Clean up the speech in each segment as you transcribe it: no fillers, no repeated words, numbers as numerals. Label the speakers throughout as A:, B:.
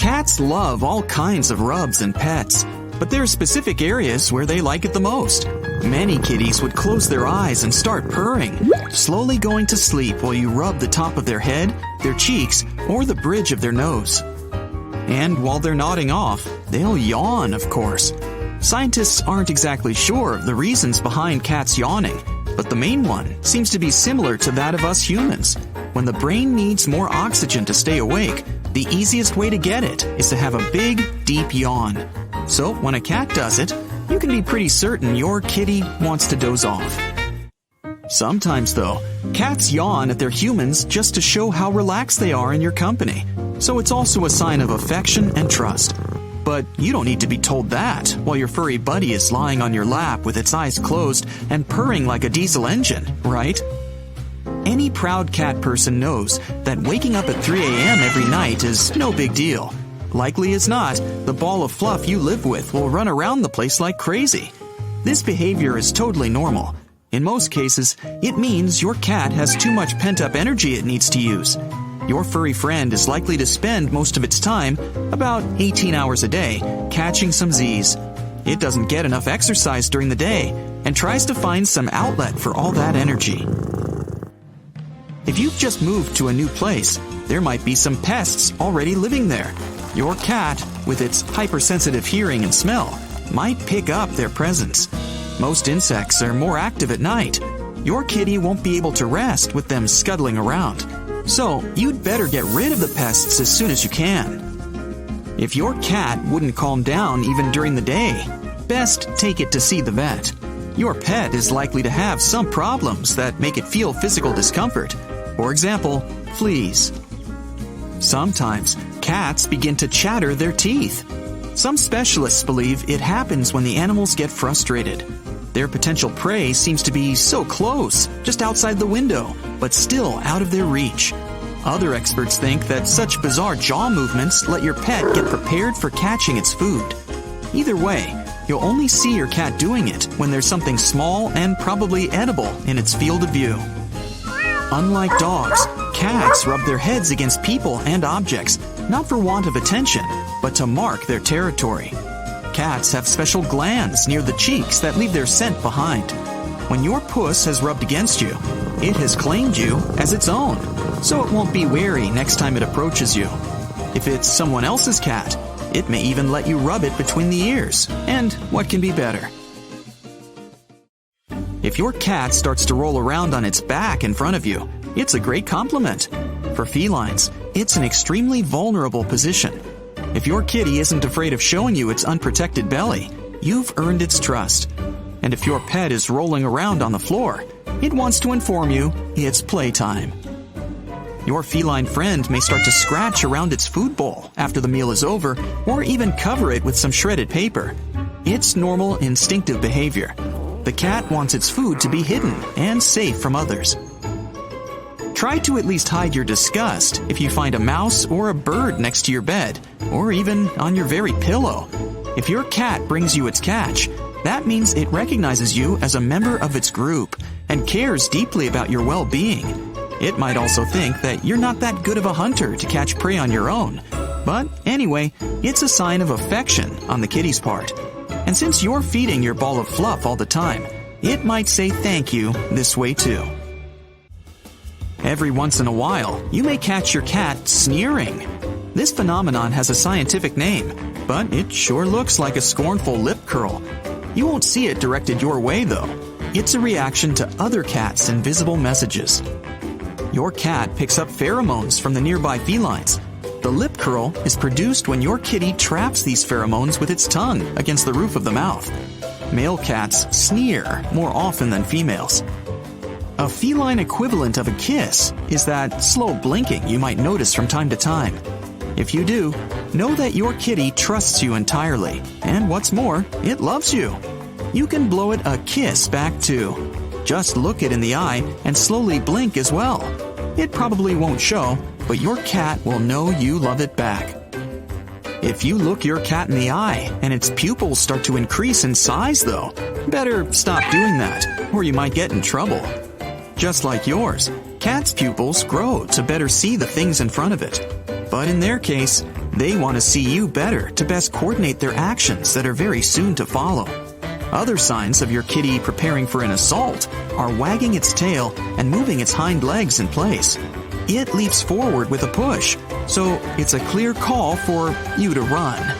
A: Cats love all kinds of rubs and pets, but there are specific areas where they like it the most. Many kitties would close their eyes and start purring, slowly going to sleep while you rub the top of their head, their cheeks, or the bridge of their nose. And while they're nodding off, they'll yawn, of course. Scientists aren't exactly sure of the reasons behind cats yawning, but the main one seems to be similar to that of us humans. When the brain needs more oxygen to stay awake, the easiest way to get it is to have a big, deep yawn. So when a cat does it, you can be pretty certain your kitty wants to doze off. Sometimes, though, cats yawn at their humans just to show how relaxed they are in your company. So it's also a sign of affection and trust. But you don't need to be told that while your furry buddy is lying on your lap with its eyes closed and purring like a diesel engine, right? Any proud cat person knows that waking up at 3 a.m. every night is no big deal. Likely as not, the ball of fluff you live with will run around the place like crazy. This behavior is totally normal. In most cases, it means your cat has too much pent-up energy it needs to use. Your furry friend is likely to spend most of its time, about 18 hours a day, catching some Z's. It doesn't get enough exercise during the day and tries to find some outlet for all that energy. If you've just moved to a new place, there might be some pests already living there. Your cat, with its hypersensitive hearing and smell, might pick up their presence. Most insects are more active at night. Your kitty won't be able to rest with them scuttling around. So you'd better get rid of the pests as soon as you can. If your cat wouldn't calm down even during the day, best take it to see the vet. Your pet is likely to have some problems that make it feel physical discomfort. For example, fleas. Sometimes cats begin to chatter their teeth. Some specialists believe it happens when the animals get frustrated. Their potential prey seems to be so close, just outside the window, but still out of their reach. Other experts think that such bizarre jaw movements let your pet get prepared for catching its food. Either way, you'll only see your cat doing it when there's something small and probably edible in its field of view. Unlike dogs, cats rub their heads against people and objects, not for want of attention, but to mark their territory. Cats have special glands near the cheeks that leave their scent behind. When your puss has rubbed against you, it has claimed you as its own, so it won't be wary next time it approaches you. If it's someone else's cat, it may even let you rub it between the ears. And what can be better? If your cat starts to roll around on its back in front of you, it's a great compliment. For felines, it's an extremely vulnerable position. If your kitty isn't afraid of showing you its unprotected belly, you've earned its trust. And if your pet is rolling around on the floor, it wants to inform you it's playtime. Your feline friend may start to scratch around its food bowl after the meal is over, or even cover it with some shredded paper. It's normal, instinctive behavior. The cat wants its food to be hidden and safe from others. Try to at least hide your disgust if you find a mouse or a bird next to your bed, or even on your very pillow. If your cat brings you its catch, that means it recognizes you as a member of its group and cares deeply about your well-being. It might also think that you're not that good of a hunter to catch prey on your own. But anyway, it's a sign of affection on the kitty's part. And since you're feeding your ball of fluff all the time, it might say thank you this way too. Every once in a while, you may catch your cat sneering. This phenomenon has a scientific name, but it sure looks like a scornful lip curl. You won't see it directed your way though. It's a reaction to other cats' invisible messages. Your cat picks up pheromones from the nearby felines. The lip curl is produced when your kitty traps these pheromones with its tongue against the roof of the mouth. Male cats sneer more often than females. A feline equivalent of a kiss is that slow blinking you might notice from time to time. If you do, know that your kitty trusts you entirely, and what's more, it loves you. You can blow it a kiss back too. Just look it in the eye and slowly blink as well. It probably won't show, but your cat will know you love it back. If you look your cat in the eye and its pupils start to increase in size though, better stop doing that, or you might get in trouble. Just like yours, cats' pupils grow to better see the things in front of it. But in their case, They want to see you better to best coordinate their actions that are very soon to follow. Other signs of your kitty preparing for an assault are wagging its tail and moving its hind legs in place. It leaps forward with a push, so it's a clear call for you to run.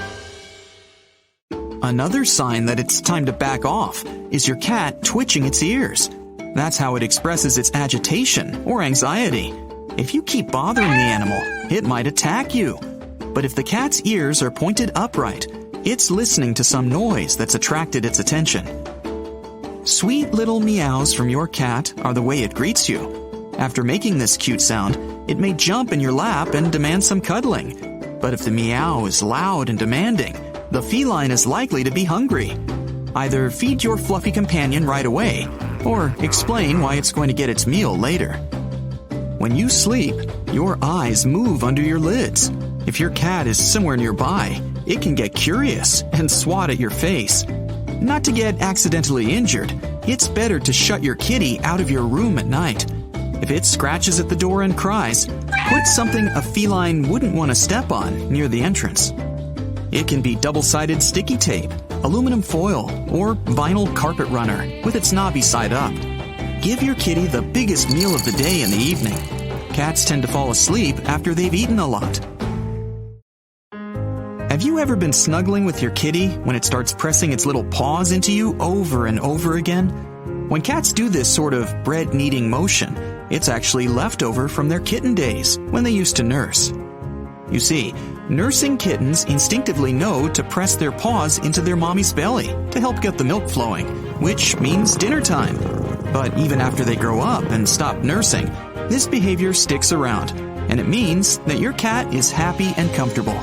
A: Another sign that it's time to back off is your cat twitching its ears. That's how it expresses its agitation or anxiety. If you keep bothering the animal, it might attack you. But if the cat's ears are pointed upright, it's listening to some noise that's attracted its attention. Sweet little meows from your cat are the way it greets you. After making this cute sound, it may jump in your lap and demand some cuddling. But if the meow is loud and demanding, the feline is likely to be hungry. Either feed your fluffy companion right away, or explain why it's going to get its meal later. When you sleep, your eyes move under your lids. If your cat is somewhere nearby, it can get curious and swat at your face. Not to get accidentally injured, it's better to shut your kitty out of your room at night. If it scratches at the door and cries, put something a feline wouldn't want to step on near the entrance. It can be double-sided sticky tape, aluminum foil, or vinyl carpet runner with its knobby side up. Give your kitty the biggest meal of the day in the evening. Cats tend to fall asleep after they've eaten a lot. Have you ever been snuggling with your kitty when it starts pressing its little paws into you over and over again? When cats do this sort of bread-kneading motion, it's actually leftover from their kitten days when they used to nurse. You see, nursing kittens instinctively know to press their paws into their mommy's belly to help get the milk flowing, which means dinner time. But even after they grow up and stop nursing, this behavior sticks around, and it means that your cat is happy and comfortable.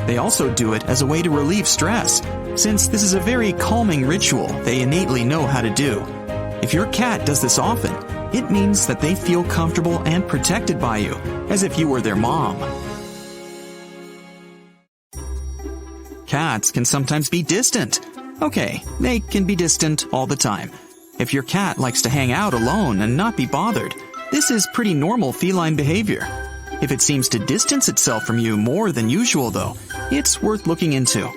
A: They also do it as a way to relieve stress, since this is a very calming ritual they innately know how to do. If your cat does this often, it means that they feel comfortable and protected by you, as if you were their mom. Cats can sometimes be distant. Okay, they can be distant all the time. If your cat likes to hang out alone and not be bothered, this is pretty normal feline behavior. If it seems to distance itself from you more than usual, though, it's worth looking into.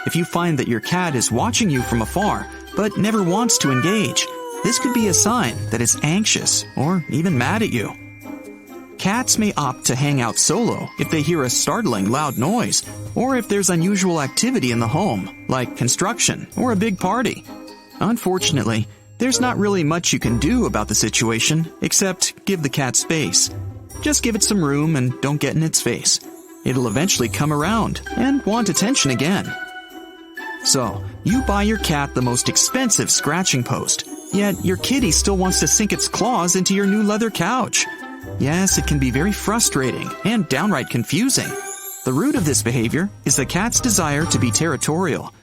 A: If you find that your cat is watching you from afar, but never wants to engage, this could be a sign that it's anxious or even mad at you. Cats may opt to hang out solo if they hear a startling loud noise, or if there's unusual activity in the home, like construction or a big party. Unfortunately, there's not really much you can do about the situation except give the cat space. Just give it some room and don't get in its face. It'll eventually come around and want attention again. So, you buy your cat the most expensive scratching post, yet your kitty still wants to sink its claws into your new leather couch. Yes, it can be very frustrating and downright confusing. The root of this behavior is the cat's desire to be territorial.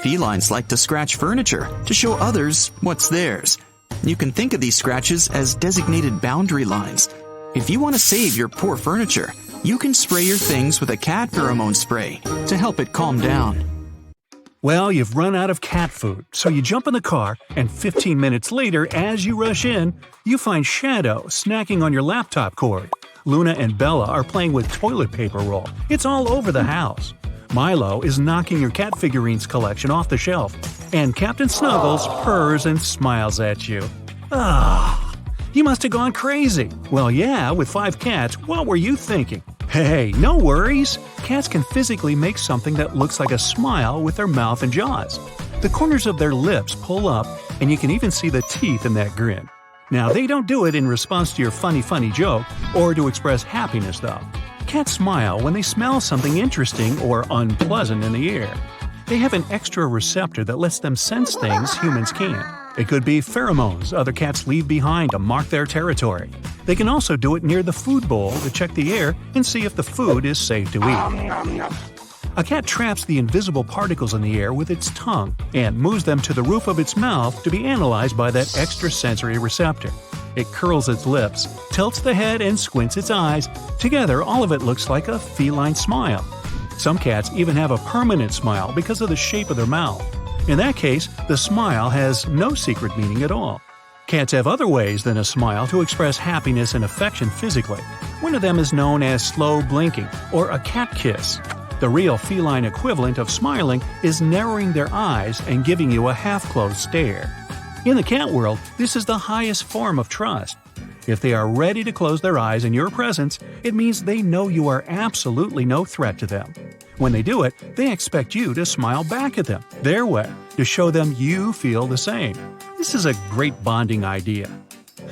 A: Felines like to scratch furniture to show others what's theirs. You can think of these scratches as designated boundary lines. If you want to save your poor furniture, you can spray your things with a cat pheromone spray to help it calm down.
B: Well, you've run out of cat food, so you jump in the car, and 15 minutes later, as you rush in, you find Shadow snacking on your laptop cord. Luna and Bella are playing with toilet paper roll. It's all over the house. Milo is knocking your cat figurines collection off the shelf, and Captain Snuggles purrs and smiles at you. You must have gone crazy. Well, yeah, with 5 cats, what were you thinking? Hey, no worries. Cats can physically make something that looks like a smile with their mouth and jaws. The corners of their lips pull up, and you can even see the teeth in that grin. Now, they don't do it in response to your funny joke or to express happiness, though. Cats smile when they smell something interesting or unpleasant in the air. They have an extra receptor that lets them sense things humans can't. It could be pheromones other cats leave behind to mark their territory. They can also do it near the food bowl to check the air and see if the food is safe to eat. A cat traps the invisible particles in the air with its tongue and moves them to the roof of its mouth to be analyzed by that extrasensory receptor. It curls its lips, tilts the head, and squints its eyes. Together, all of it looks like a feline smile. Some cats even have a permanent smile because of the shape of their mouth. In that case, the smile has no secret meaning at all. Cats have other ways than a smile to express happiness and affection physically. One of them is known as slow blinking, or a cat kiss. The real feline equivalent of smiling is narrowing their eyes and giving you a half-closed stare. In the cat world, this is the highest form of trust. If they are ready to close their eyes in your presence, it means they know you are absolutely no threat to them. When they do it, they expect you to smile back at them, their way, to show them you feel the same. This is a great bonding idea.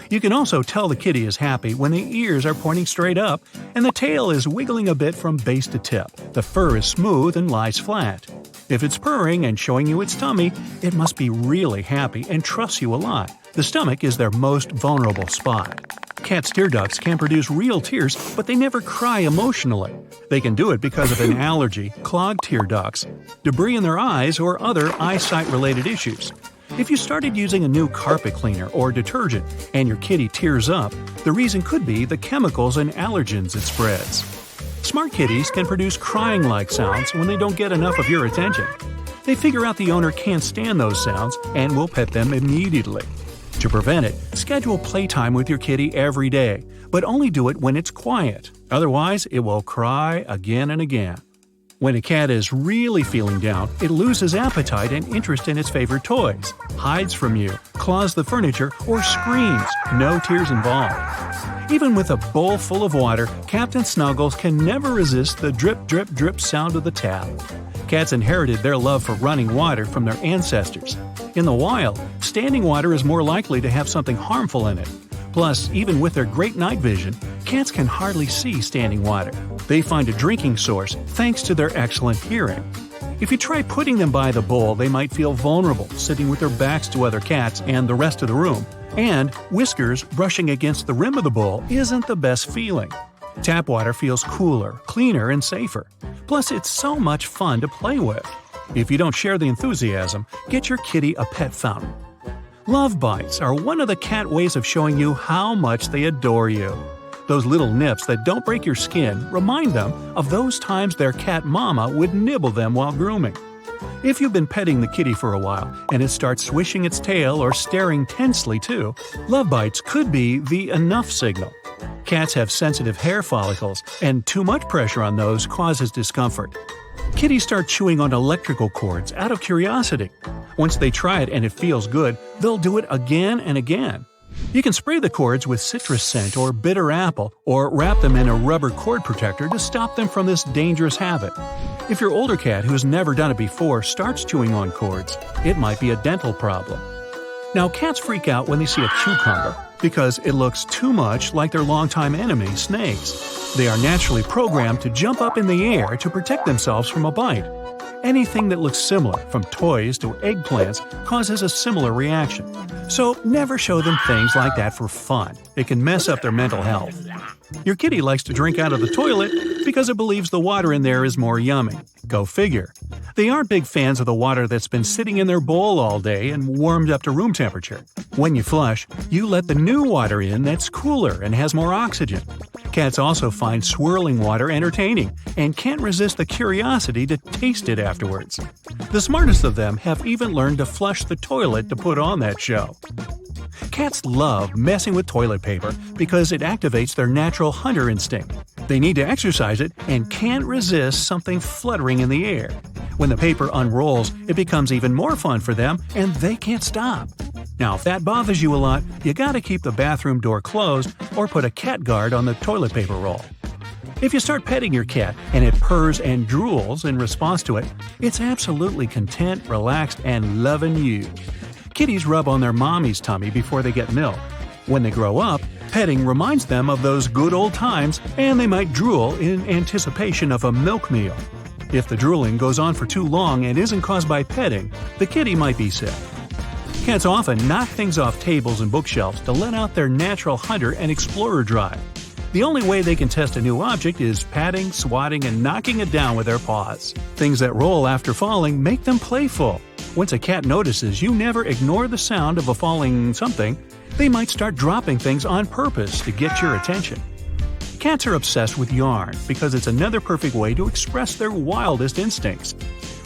B: You can also tell the kitty is happy when the ears are pointing straight up and the tail is wiggling a bit from base to tip. The fur is smooth and lies flat. If it's purring and showing you its tummy, it must be really happy and trusts you a lot. The stomach is their most vulnerable spot. Cats' tear ducts can produce real tears, but they never cry emotionally. They can do it because of an allergy, clogged tear ducts, debris in their eyes, or other eyesight-related issues. If you started using a new carpet cleaner or detergent and your kitty tears up, the reason could be the chemicals and allergens it spreads. Smart kitties can produce crying-like sounds when they don't get enough of your attention. They figure out the owner can't stand those sounds and will pet them immediately. To prevent it, schedule playtime with your kitty every day, but only do it when it's quiet. Otherwise, it will cry again and again. When a cat is really feeling down, it loses appetite and interest in its favorite toys, hides from you, claws the furniture, or screams. No tears involved. Even with a bowl full of water, Captain Snuggles can never resist the drip, drip, drip sound of the tap. Cats inherited their love for running water from their ancestors. In the wild, standing water is more likely to have something harmful in it. Plus, even with their great night vision, cats can hardly see standing water. They find a drinking source thanks to their excellent hearing. If you try putting them by the bowl, they might feel vulnerable, sitting with their backs to other cats and the rest of the room. And whiskers brushing against the rim of the bowl isn't the best feeling. Tap water feels cooler, cleaner, and safer. Plus, it's so much fun to play with. If you don't share the enthusiasm, get your kitty a pet fountain. Love bites are one of the cat ways of showing you how much they adore you. Those little nips that don't break your skin remind them of those times their cat mama would nibble them while grooming. If you've been petting the kitty for a while and it starts swishing its tail or staring tensely too, love bites could be the enough signal. Cats have sensitive hair follicles, and too much pressure on those causes discomfort. Kitties start chewing on electrical cords out of curiosity. Once they try it and it feels good, they'll do it again and again. You can spray the cords with citrus scent or bitter apple, or wrap them in a rubber cord protector to stop them from this dangerous habit. If your older cat who's never done it before starts chewing on cords, it might be a dental problem. Now, cats freak out when they see a cucumber because it looks too much like their longtime enemy, snakes. They are naturally programmed to jump up in the air to protect themselves from a bite. Anything that looks similar, from toys to eggplants, causes a similar reaction. So never show them things like that for fun. It can mess up their mental health. Your kitty likes to drink out of the toilet because it believes the water in there is more yummy. Go figure. They aren't big fans of the water that's been sitting in their bowl all day and warmed up to room temperature. When you flush, you let the new water in that's cooler and has more oxygen. Cats also find swirling water entertaining and can't resist the curiosity to taste it afterwards. The smartest of them have even learned to flush the toilet to put on that show. Cats love messing with toilet paper because it activates their natural hunter instinct. They need to exercise it and can't resist something fluttering in the air. When the paper unrolls, it becomes even more fun for them, and they can't stop. Now, if that bothers you a lot, you gotta keep the bathroom door closed or put a cat guard on the toilet paper roll. If you start petting your cat and it purrs and drools in response to it, it's absolutely content, relaxed, and loving you. Kitties rub on their mommy's tummy before they get milk. When they grow up, petting reminds them of those good old times, and they might drool in anticipation of a milk meal. If the drooling goes on for too long and isn't caused by petting, the kitty might be sick. Cats often knock things off tables and bookshelves to let out their natural hunter and explorer drive. The only way they can test a new object is patting, swatting, and knocking it down with their paws. Things that roll after falling make them playful. Once a cat notices you never ignore the sound of a falling something, they might start dropping things on purpose to get your attention. Cats are obsessed with yarn because it's another perfect way to express their wildest instincts.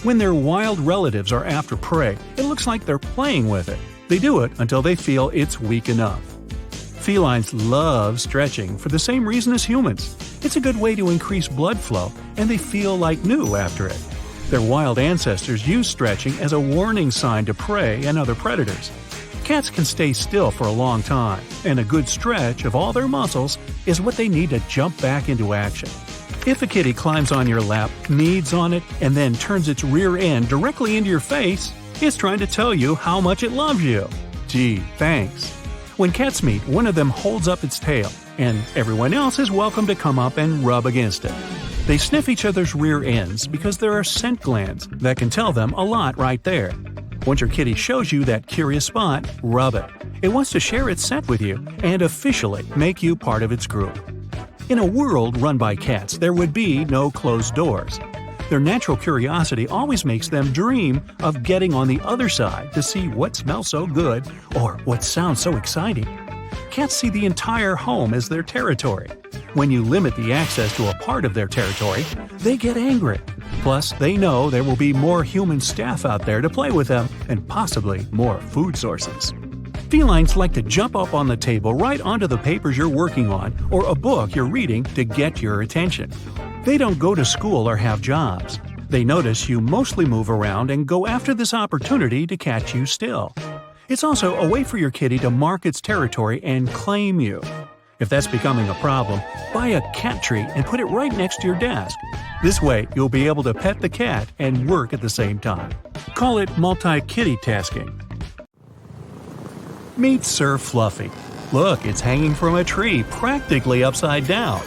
B: When their wild relatives are after prey, it looks like they're playing with it. They do it until they feel it's weak enough. Felines love stretching for the same reason as humans. It's a good way to increase blood flow, and they feel like new after it. Their wild ancestors used stretching as a warning sign to prey and other predators. Cats can stay still for a long time, and a good stretch of all their muscles is what they need to jump back into action. If a kitty climbs on your lap, kneads on it, and then turns its rear end directly into your face, it's trying to tell you how much it loves you. Gee, thanks. When cats meet, one of them holds up its tail, and everyone else is welcome to come up and rub against it. They sniff each other's rear ends because there are scent glands that can tell them a lot right there. Once your kitty shows you that curious spot, rub it. It wants to share its scent with you and officially make you part of its group. In a world run by cats, there would be no closed doors. Their natural curiosity always makes them dream of getting on the other side to see what smells so good or what sounds so exciting. Cats see the entire home as their territory. When you limit the access to a part of their territory, they get angry. Plus, they know there will be more human staff out there to play with them and possibly more food sources. Felines like to jump up on the table right onto the papers you're working on or a book you're reading to get your attention. They don't go to school or have jobs. They notice you mostly move around and go after this opportunity to catch you still. It's also a way for your kitty to mark its territory and claim you. If that's becoming a problem, buy a cat treat and put it right next to your desk. This way, you'll be able to pet the cat and work at the same time. Call it multi-kitty tasking. Meet Sir Fluffy. Look, it's hanging from a tree, practically upside down.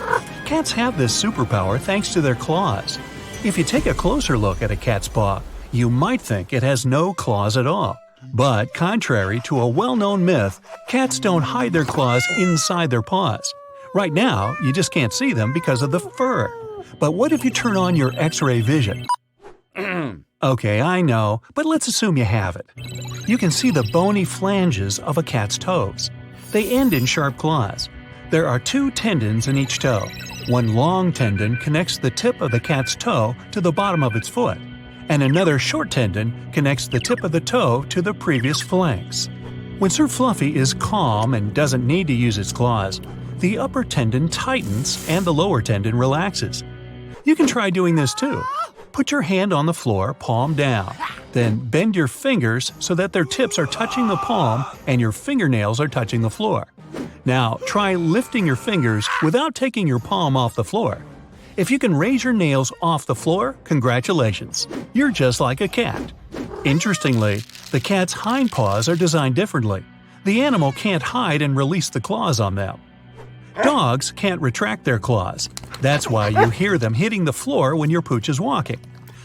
B: Cats have this superpower thanks to their claws. If you take a closer look at a cat's paw, you might think it has no claws at all. But contrary to a well-known myth, cats don't hide their claws inside their paws. Right now, you just can't see them because of the fur. But what if you turn on your X-ray vision? Okay, I know, but let's assume you have it. You can see the bony flanges of a cat's toes. They end in sharp claws. There are 2 tendons in each toe. One long tendon connects the tip of the cat's toe to the bottom of its foot, and another short tendon connects the tip of the toe to the previous phalanx. When Sir Fluffy is calm and doesn't need to use its claws, the upper tendon tightens and the lower tendon relaxes. You can try doing this too. Put your hand on the floor, palm down. Then bend your fingers so that their tips are touching the palm and your fingernails are touching the floor. Now, try lifting your fingers without taking your palm off the floor. If you can raise your nails off the floor, congratulations. You're just like a cat. Interestingly, the cat's hind paws are designed differently. The animal can't hide and release the claws on them. Dogs can't retract their claws. That's why you hear them hitting the floor when your pooch is walking.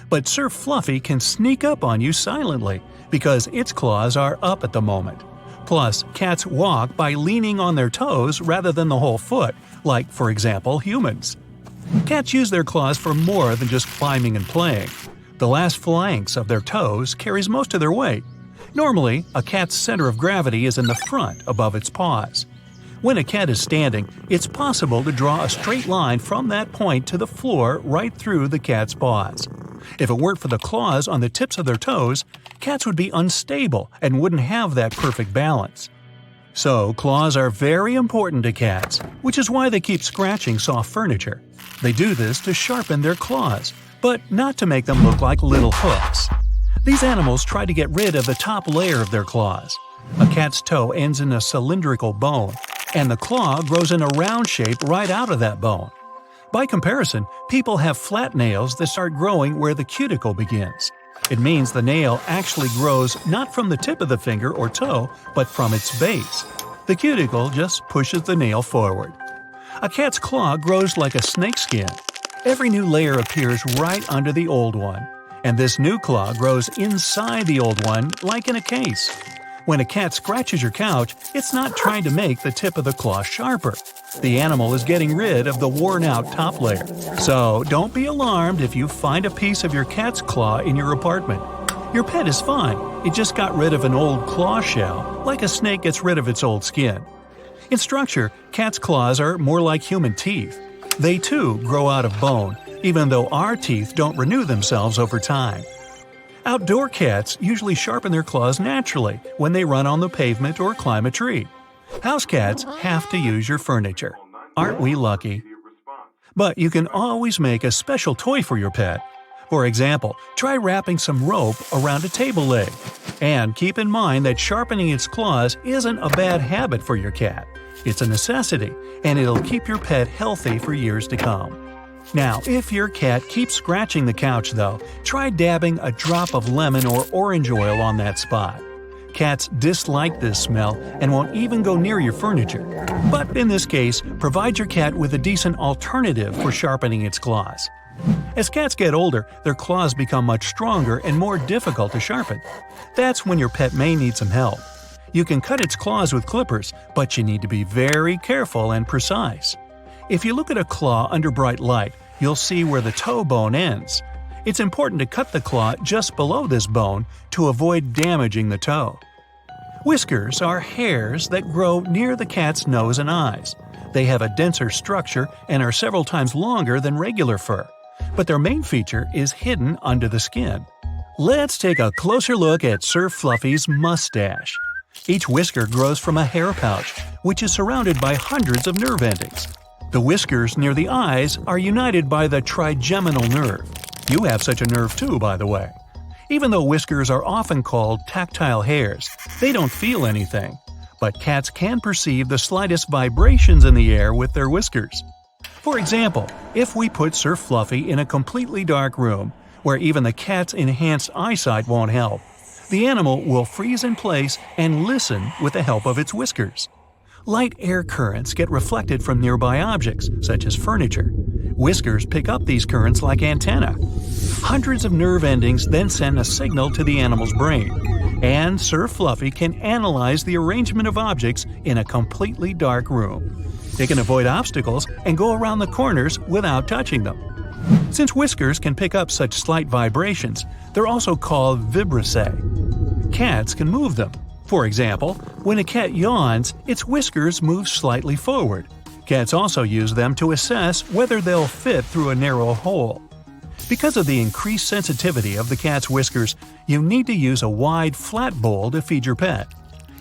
B: But Sir Fluffy can sneak up on you silently because its claws are up at the moment. Plus, cats walk by leaning on their toes rather than the whole foot, like, for example, humans. Cats use their claws for more than just climbing and playing. The last phalanx of their toes carries most of their weight. Normally, a cat's center of gravity is in the front above its paws. When a cat is standing, it's possible to draw a straight line from that point to the floor right through the cat's paws. If it weren't for the claws on the tips of their toes, cats would be unstable and wouldn't have that perfect balance. So, claws are very important to cats, which is why they keep scratching soft furniture. They do this to sharpen their claws, but not to make them look like little hooks. These animals try to get rid of the top layer of their claws. A cat's toe ends in a cylindrical bone, and the claw grows in a round shape right out of that bone. By comparison, people have flat nails that start growing where the cuticle begins. It means the nail actually grows not from the tip of the finger or toe, but from its base. The cuticle just pushes the nail forward. A cat's claw grows like a snakeskin. Every new layer appears right under the old one, and this new claw grows inside the old one like in a case. When a cat scratches your couch, it's not trying to make the tip of the claw sharper. The animal is getting rid of the worn-out top layer. So don't be alarmed if you find a piece of your cat's claw in your apartment. Your pet is fine. It just got rid of an old claw shell, like a snake gets rid of its old skin. In structure, cats' claws are more like human teeth. They too grow out of bone, even though our teeth don't renew themselves over time. Outdoor cats usually sharpen their claws naturally when they run on the pavement or climb a tree. House cats have to use your furniture. Aren't we lucky? But you can always make a special toy for your pet. For example, try wrapping some rope around a table leg. And keep in mind that sharpening its claws isn't a bad habit for your cat. It's a necessity, and it'll keep your pet healthy for years to come. Now, if your cat keeps scratching the couch though, try dabbing a drop of lemon or orange oil on that spot. Cats dislike this smell and won't even go near your furniture. But in this case, provide your cat with a decent alternative for sharpening its claws. As cats get older, their claws become much stronger and more difficult to sharpen. That's when your pet may need some help. You can cut its claws with clippers, but you need to be very careful and precise. If you look at a claw under bright light, you'll see where the toe bone ends. It's important to cut the claw just below this bone to avoid damaging the toe. Whiskers are hairs that grow near the cat's nose and eyes. They have a denser structure and are several times longer than regular fur, but their main feature is hidden under the skin. Let's take a closer look at Sir Fluffy's mustache. Each whisker grows from a hair pouch, which is surrounded by hundreds of nerve endings. The whiskers near the eyes are united by the trigeminal nerve. You have such a nerve too, by the way. Even though whiskers are often called tactile hairs, they don't feel anything. But cats can perceive the slightest vibrations in the air with their whiskers. For example, if we put Sir Fluffy in a completely dark room, where even the cat's enhanced eyesight won't help, the animal will freeze in place and listen with the help of its whiskers. Light air currents get reflected from nearby objects, such as furniture. Whiskers pick up these currents like antennae. Hundreds of nerve endings then send a signal to the animal's brain, and Sir Fluffy can analyze the arrangement of objects in a completely dark room. They can avoid obstacles and go around the corners without touching them. Since whiskers can pick up such slight vibrations, they're also called vibrissae. Cats can move them. For example, when a cat yawns, its whiskers move slightly forward. Cats also use them to assess whether they'll fit through a narrow hole. Because of the increased sensitivity of the cat's whiskers, you need to use a wide, flat bowl to feed your pet.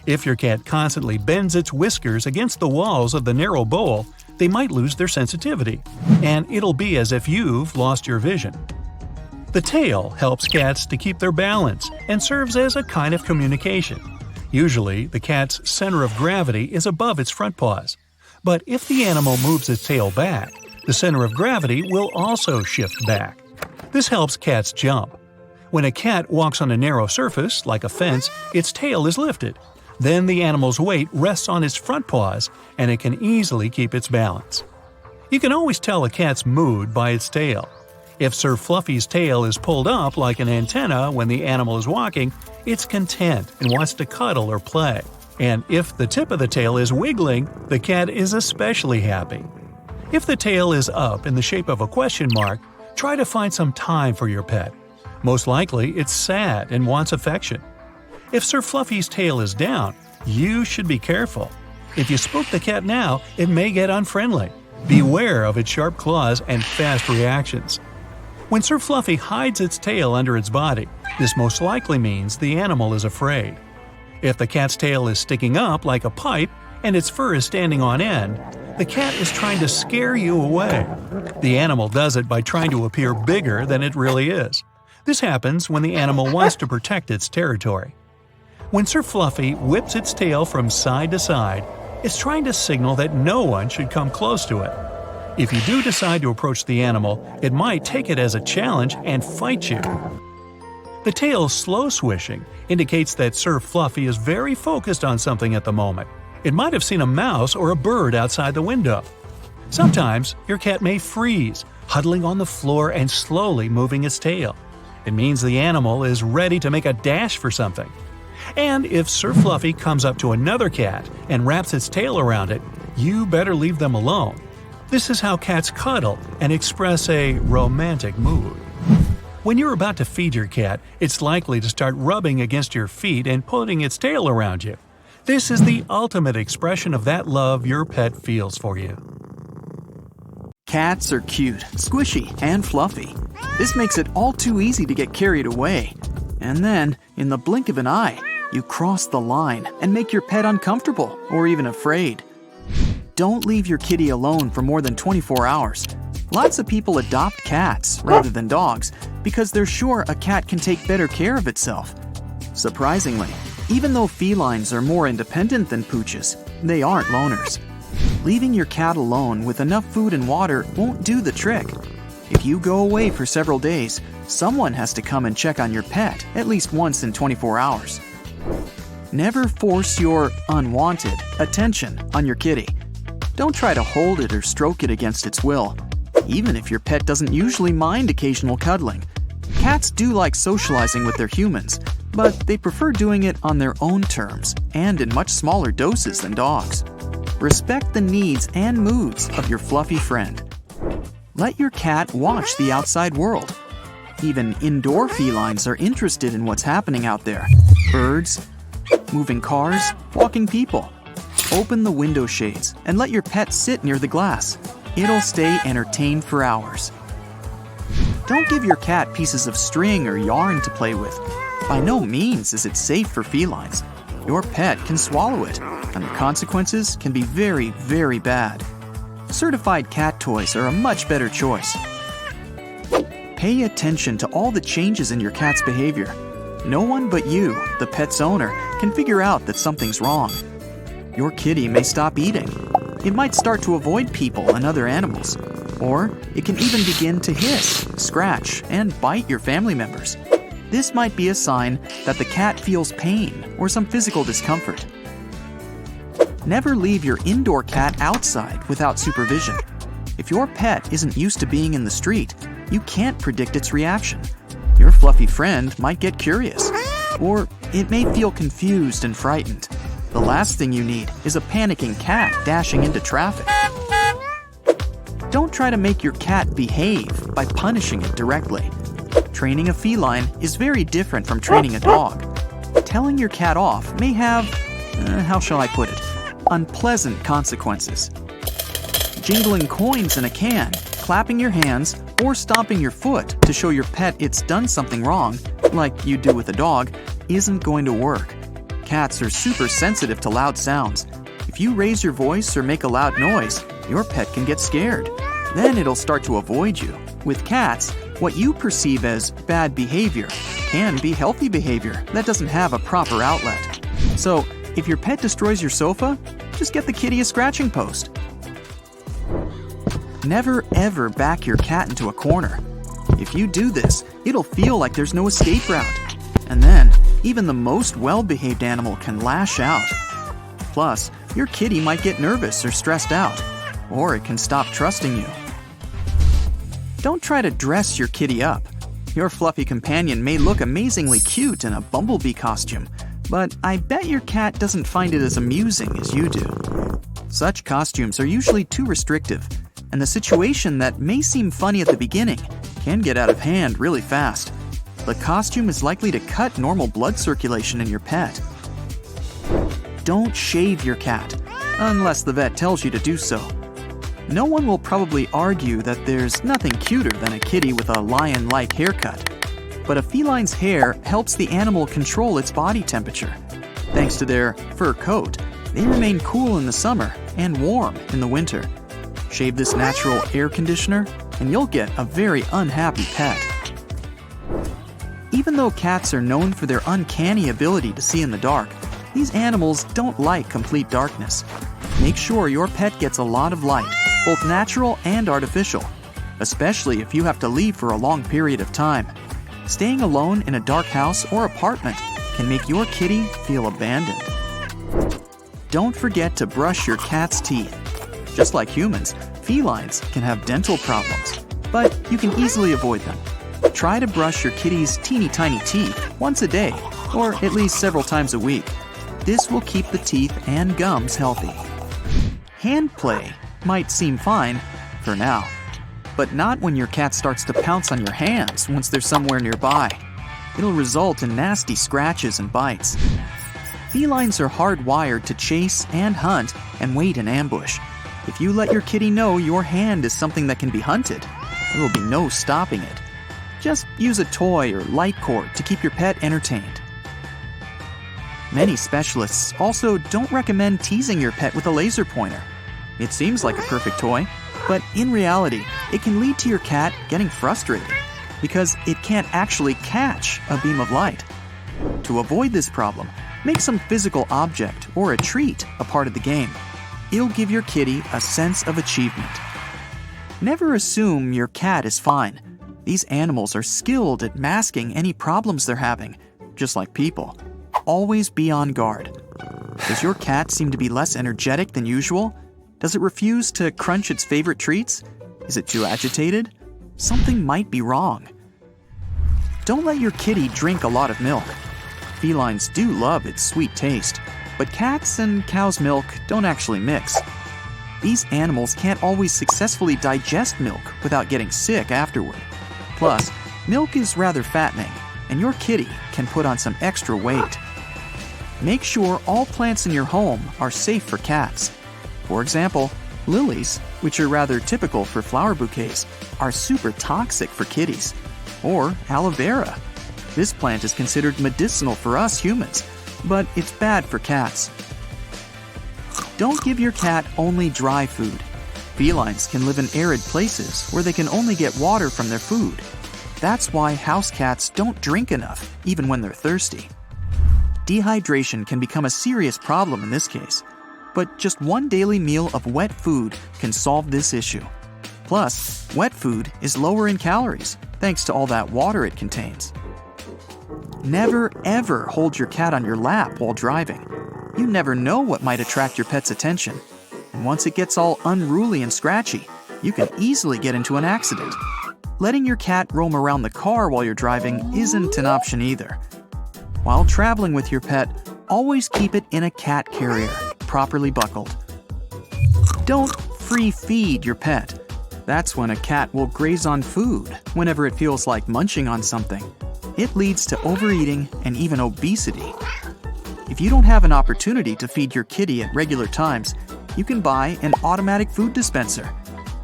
B: If your cat constantly bends its whiskers against the walls of the narrow bowl, they might lose their sensitivity, and it'll be as if you've lost your vision. The tail helps cats to keep their balance and serves as a kind of communication. Usually, the cat's center of gravity is above its front paws. But if the animal moves its tail back, the center of gravity will also shift back. This helps cats jump. When a cat walks on a narrow surface, like a fence, its tail is lifted. Then the animal's weight rests on its front paws, and it can easily keep its balance. You can always tell a cat's mood by its tail. If Sir Fluffy's tail is pulled up like an antenna when the animal is walking, it's content and wants to cuddle or play. And if the tip of the tail is wiggling, the cat is especially happy. If the tail is up in the shape of a question mark, try to find some time for your pet. Most likely, it's sad and wants affection. If Sir Fluffy's tail is down, you should be careful. If you spook the cat now, it may get unfriendly. Beware of its sharp claws and fast reactions. When Sir Fluffy hides its tail under its body, this most likely means the animal is afraid. If the cat's tail is sticking up like a pipe and its fur is standing on end, the cat is trying to scare you away. The animal does it by trying to appear bigger than it really is. This happens when the animal wants to protect its territory. When Sir Fluffy whips its tail from side to side, it's trying to signal that no one should come close to it. If you do decide to approach the animal, it might take it as a challenge and fight you. The tail's slow swishing indicates that Sir Fluffy is very focused on something at the moment. It might have seen a mouse or a bird outside the window. Sometimes your cat may freeze, huddling on the floor and slowly moving its tail. It means the animal is ready to make a dash for something. And if Sir Fluffy comes up to another cat and wraps its tail around it, you better leave them alone. This is how cats cuddle and express a romantic mood. When you're about to feed your cat, it's likely to start rubbing against your feet and putting its tail around you. This is the ultimate expression of that love your pet feels for you.
A: Cats are cute, squishy, and fluffy. This makes it all too easy to get carried away. And then, in the blink of an eye, you cross the line and make your pet uncomfortable or even afraid. Don't leave your kitty alone for more than 24 hours. Lots of people adopt cats rather than dogs because they're sure a cat can take better care of itself. Surprisingly, even though felines are more independent than pooches, they aren't loners. Leaving your cat alone with enough food and water won't do the trick. If you go away for several days, someone has to come and check on your pet at least once in 24 hours. Never force your unwanted attention on your kitty. Don't try to hold it or stroke it against its will, even if your pet doesn't usually mind occasional cuddling. Cats do like socializing with their humans, but they prefer doing it on their own terms and in much smaller doses than dogs. Respect the needs and moods of your fluffy friend. Let your cat watch the outside world. Even indoor felines are interested in what's happening out there. Birds, moving cars, walking people. Open the window shades and let your pet sit near the glass. It'll stay entertained for hours. Don't give your cat pieces of string or yarn to play with. By no means is it safe for felines. Your pet can swallow it, and the consequences can be very, very bad. Certified cat toys are a much better choice. Pay attention to all the changes in your cat's behavior. No one but you, the pet's owner, can figure out that something's wrong. Your kitty may stop eating. It might start to avoid people and other animals. Or it can even begin to hiss, scratch, and bite your family members. This might be a sign that the cat feels pain or some physical discomfort. Never leave your indoor cat outside without supervision. If your pet isn't used to being in the street, you can't predict its reaction. Your fluffy friend might get curious, or it may feel confused and frightened. The last thing you need is a panicking cat dashing into traffic. Don't try to make your cat behave by punishing it directly. Training a feline is very different from training a dog. Telling your cat off may have, how shall I put it, unpleasant consequences. Jingling coins in a can, clapping your hands, or stomping your foot to show your pet it's done something wrong, like you do with a dog, isn't going to work. Cats are super sensitive to loud sounds. If you raise your voice or make a loud noise, your pet can get scared. Then it'll start to avoid you. With cats, what you perceive as bad behavior can be healthy behavior that doesn't have a proper outlet. So, if your pet destroys your sofa, just get the kitty a scratching post. Never ever back your cat into a corner. If you do this, it'll feel like there's no escape route. And then, even the most well-behaved animal can lash out. Plus, your kitty might get nervous or stressed out, or it can stop trusting you. Don't try to dress your kitty up. Your fluffy companion may look amazingly cute in a bumblebee costume, but I bet your cat doesn't find it as amusing as you do. Such costumes are usually too restrictive, and the situation that may seem funny at the beginning can get out of hand really fast. The costume is likely to cut normal blood circulation in your pet. Don't shave your cat, unless the vet tells you to do so. No one will probably argue that there's nothing cuter than a kitty with a lion-like haircut. But a feline's hair helps the animal control its body temperature. Thanks to their fur coat, they remain cool in the summer and warm in the winter. Shave this natural air conditioner, and you'll get a very unhappy pet. Even though cats are known for their uncanny ability to see in the dark, these animals don't like complete darkness. Make sure your pet gets a lot of light, both natural and artificial, especially if you have to leave for a long period of time. Staying alone in a dark house or apartment can make your kitty feel abandoned. Don't forget to brush your cat's teeth. Just like humans, felines can have dental problems, but you can easily avoid them. Try to brush your kitty's teeny tiny teeth once a day, or at least several times a week. This will keep the teeth and gums healthy. Hand play might seem fine for now, but not when your cat starts to pounce on your hands once they're somewhere nearby. It'll result in nasty scratches and bites. Felines are hardwired to chase and hunt and wait in ambush. If you let your kitty know your hand is something that can be hunted, there will be no stopping it. Just use a toy or light cord to keep your pet entertained. Many specialists also don't recommend teasing your pet with a laser pointer. It seems like a perfect toy, but in reality, it can lead to your cat getting frustrated because it can't actually catch a beam of light. To avoid this problem, make some physical object or a treat a part of the game. It'll give your kitty a sense of achievement. Never assume your cat is fine. These animals are skilled at masking any problems they're having, just like people. Always be on guard. Does your cat seem to be less energetic than usual? Does it refuse to crunch its favorite treats? Is it too agitated? Something might be wrong. Don't let your kitty drink a lot of milk. Felines do love its sweet taste, but cats and cow's milk don't actually mix. These animals can't always successfully digest milk without getting sick afterward. Plus, milk is rather fattening, and your kitty can put on some extra weight. Make sure all plants in your home are safe for cats. For example, lilies, which are rather typical for flower bouquets, are super toxic for kitties. Or aloe vera. This plant is considered medicinal for us humans, but it's bad for cats. Don't give your cat only dry food. Felines can live in arid places where they can only get water from their food. That's why house cats don't drink enough, even when they're thirsty. Dehydration can become a serious problem in this case, but just one daily meal of wet food can solve this issue. Plus, wet food is lower in calories, thanks to all that water it contains. Never ever hold your cat on your lap while driving. You never know what might attract your pet's attention. And once it gets all unruly and scratchy, you can easily get into an accident. Letting your cat roam around the car while you're driving isn't an option either. While traveling with your pet, always keep it in a cat carrier, properly buckled. Don't free feed your pet. That's when a cat will graze on food whenever it feels like munching on something. It leads to overeating and even obesity. If you don't have an opportunity to feed your kitty at regular times, you can buy an automatic food dispenser.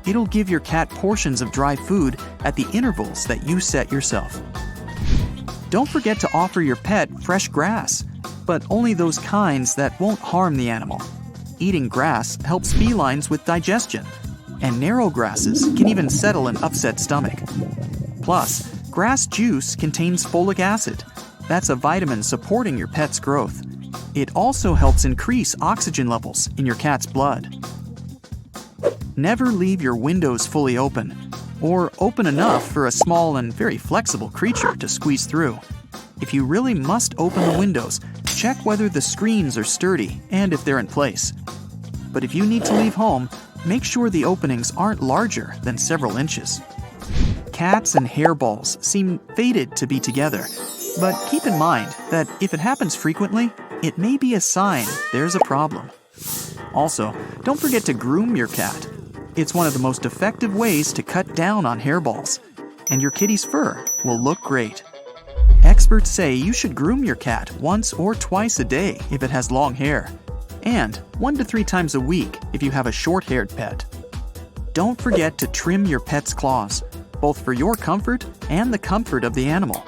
A: It'll give your cat portions of dry food at the intervals that you set yourself. Don't forget to offer your pet fresh grass, but only those kinds that won't harm the animal. Eating grass helps felines with digestion, and narrow grasses can even settle an upset stomach. Plus, grass juice contains folic acid. That's a vitamin supporting your pet's growth. It also helps increase oxygen levels in your cat's blood. Never leave your windows fully open, or open enough for a small and very flexible creature to squeeze through. If you really must open the windows, check whether the screens are sturdy and if they're in place. But if you need to leave home, make sure the openings aren't larger than several inches. Cats and hairballs seem fated to be together, but keep in mind that if it happens frequently, it may be a sign there's a problem. Also, don't forget to groom your cat. It's one of the most effective ways to cut down on hairballs, and your kitty's fur will look great. Experts say you should groom your cat once or twice a day if it has long hair, and 1 to 3 times a week if you have a short-haired pet. Don't forget to trim your pet's claws, both for your comfort and the comfort of the animal.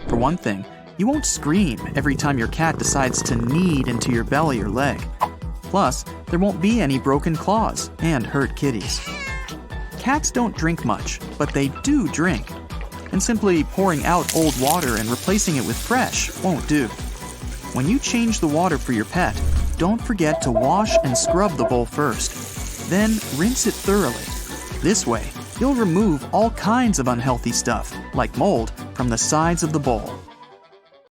A: For one thing, you won't scream every time your cat decides to knead into your belly or leg. Plus, there won't be any broken claws and hurt kitties. Cats don't drink much, but they do drink. And simply pouring out old water and replacing it with fresh won't do. When you change the water for your pet, don't forget to wash and scrub the bowl first. Then rinse it thoroughly. This way, you'll remove all kinds of unhealthy stuff, like mold, from the sides of the bowl.